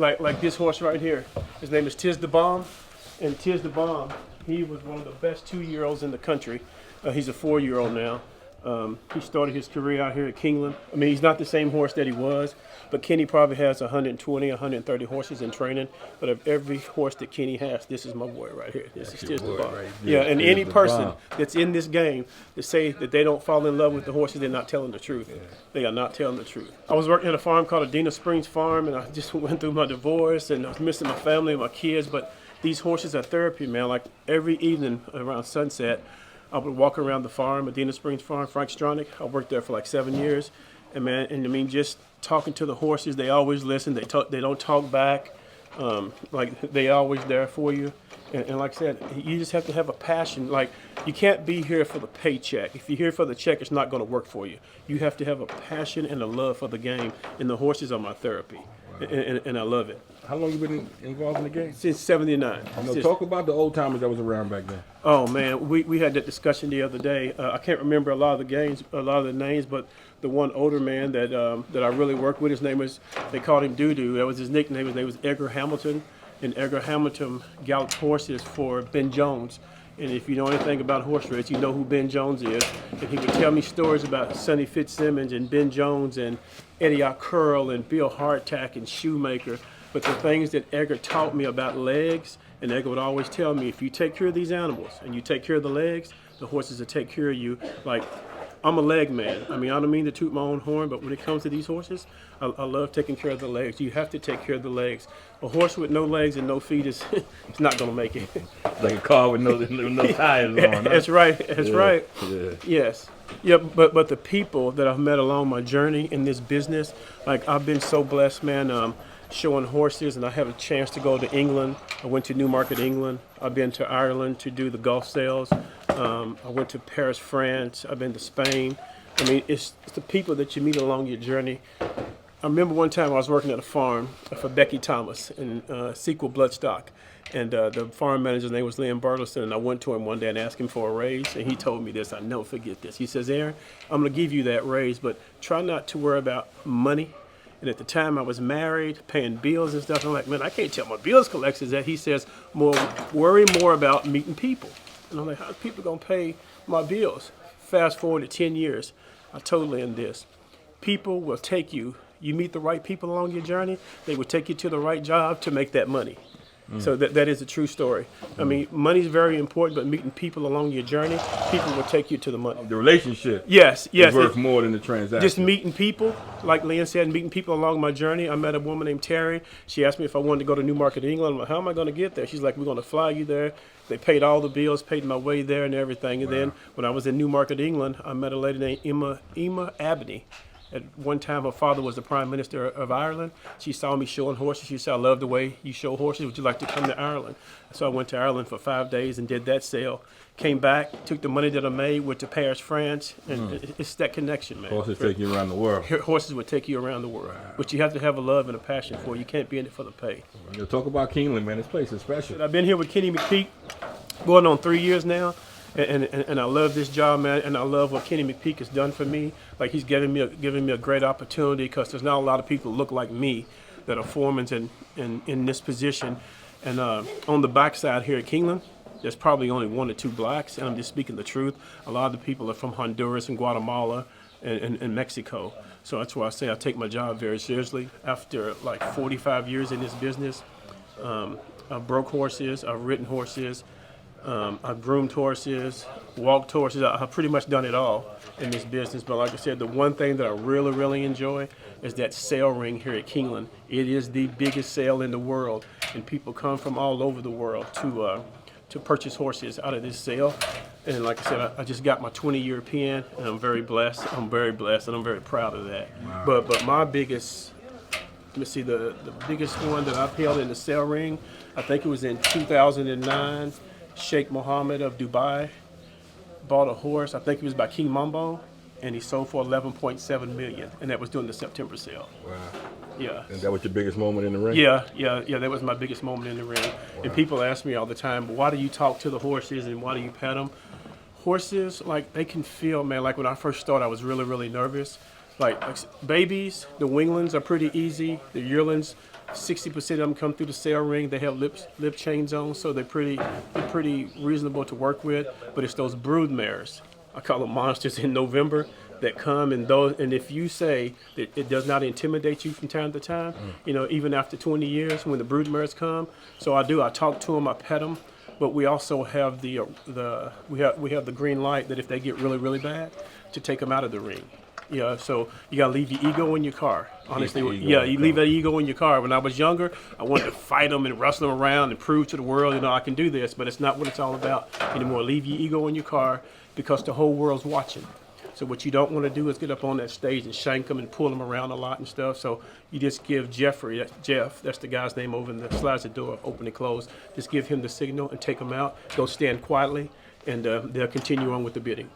like this horse right here. His name is Tiz The Bomb, and Tiz The Bomb, he was one of the best 2-year-olds in the country. He's a 4-year-old now. He started his career out here at Kingland. I mean, he's not the same horse that he was, but Kenny probably has 120, 130 horses in training. But of every horse that Kenny has, this is my boy right here. This is Tiz The Bomb. Right, yeah, and any person that's in this game that say that they don't fall in love with the horses, they're not telling the truth. Yeah. They are not telling the truth. I was working at a farm called Adena Springs Farm, and I just went through my divorce, and I was missing my family and my kids. But these horses are therapy, man. Like every evening around sunset, I would walk around the farm, Adena Springs Farm, Frank Stronach. I worked there for like 7 years. And man, and I mean, just talking to the horses, they always listen. They don't talk back. Like they always there for you. And like I said, you just have to have a passion. Like you can't be here for the paycheck. If you're here for the check, it's not going to work for you. You have to have a passion and a love for the game. And the horses are my therapy. Wow. And I love it. How long you been involved in the game? Since '79. Talk about the old timers that was around back then. Oh man, we had that discussion the other day. I can't remember a lot of the names, but the one older man that I really worked with, his name was, they called him Doo-Doo. That was his nickname. His name was Edgar Hamilton, and Edgar Hamilton galloped horses for Ben Jones. And if you know anything about horse race, you know who Ben Jones is. And he would tell me stories about Sonny Fitzsimmons and Ben Jones and Eddie Curl and Bill Hardtack and Shoemaker. But the things that Edgar taught me about legs, and Edgar would always tell me, if you take care of these animals and you take care of the legs, the horses will take care of you. Like, I'm a leg man. I mean, I don't mean to toot my own horn, but when it comes to these horses, I love taking care of the legs. You have to take care of the legs. A horse with no legs and no feet is it's not going to make it. Like a car with no tires on. Huh? That's right. That's right. Yeah. Yes. Yeah, but the people that I've met along my journey in this business, like I've been so blessed, man. Showing horses, and I had a chance to go to England. I went to Newmarket, England. I've been to Ireland to do the Gulf sales. I went to Paris, France. I've been to Spain. I mean, it's the people that you meet along your journey. I remember one time I was working at a farm for Becky Thomas in Sequel Bloodstock, and the farm manager's name was Lynn Burleson, and I went to him one day and asked him for a raise, and he told me this. I never forget this. He says, Aaron, I'm going to give you that raise, but try not to worry about money. And at the time I was married, paying bills and stuff. I'm like, man, I can't tell my bills collectors that. He says, worry more about meeting people. And I'm like, how's people gonna pay my bills? Fast forward to 10 years, I totally end this. People will take you. You meet the right people along your journey, they will take you to the right job to make that money. So that is a true story. I mean, money is very important, but meeting people along your journey, people will take you to the money. The relationship yes, is worth more than the transaction. Just meeting people, like Lynn said, meeting people along my journey. I met a woman named Terry. She asked me if I wanted to go to Newmarket, England. I'm like, how am I going to get there? She's like, we're going to fly you there. They paid all the bills, paid my way there and everything. And then when I was in Newmarket, England, I met a lady named Emma Abney. At one time, her father was the Prime Minister of Ireland. She saw me showing horses. She said, I love the way you show horses. Would you like to come to Ireland? So I went to Ireland for 5 days and did that sale. Came back, took the money that I made, went to Paris, France, and it's that connection, man. Horses take you around the world. Horses would take you around the world. Wow. But you have to have a love and a passion for it. You can't be in it for the pay. Well, talk about Kingland, man. This place is special. I've been here with Kenny McPeek going on 3 years now. And I love this job, man, and I love what Kenny McPeek has done for me. Like, he's giving me a great opportunity, because there's not a lot of people who look like me that are foremans in this position. And on the backside here at Kingland, there's probably only 1 or 2 blacks, and I'm just speaking the truth. A lot of the people are from Honduras and Guatemala and Mexico. So that's why I say I take my job very seriously. After like 45 years in this business, I've broke horses, I've ridden horses, I've groomed horses, walked horses. I've pretty much done it all in this business. But like I said, the one thing that I really, really enjoy is that sale ring here at Kingland. It is the biggest sale in the world, and people come from all over the world to purchase horses out of this sale. And like I said, I just got my 20 European, and I'm very blessed. I'm very blessed, and I'm very proud of that. Wow. But my biggest, let me see, the biggest one that I've held in the sale ring, I think it was in 2009. Sheikh Mohammed of Dubai bought a horse. I think it was by King Mambo, and he sold for 11.7 million, and that was during the September sale. Wow. Yeah. And that was your biggest moment in the ring? Yeah. That was my biggest moment in the ring. Wow. And people ask me all the time, why do you talk to the horses and why do you pet them? Horses, like, they can feel, man. Like, when I first started, I was really, really nervous. Like babies, the winglings are pretty easy. The yearlings, 60% of them come through the sale ring. They have lip chains on, so they're pretty reasonable to work with. But it's those brood mares, I call them monsters, in November that come, and if you say that it does not intimidate you from time to time, even after 20 years when the brood mares come. So I talk to them, I pet them, but we also have we have the green light that if they get really, really bad, to take them out of the ring. Yeah, so you gotta leave your ego in your car. Honestly, you leave that ego in your car. When I was younger, I wanted to fight them and wrestle them around and prove to the world, I can do this. But it's not what it's all about anymore. Leave your ego in your car because the whole world's watching. So what you don't want to do is get up on that stage and shank them and pull them around a lot and stuff. So you just give Jeff, that's the guy's name over in the slides the door, open and close. Just give him the signal and take them out. Go stand quietly, and they'll continue on with the bidding.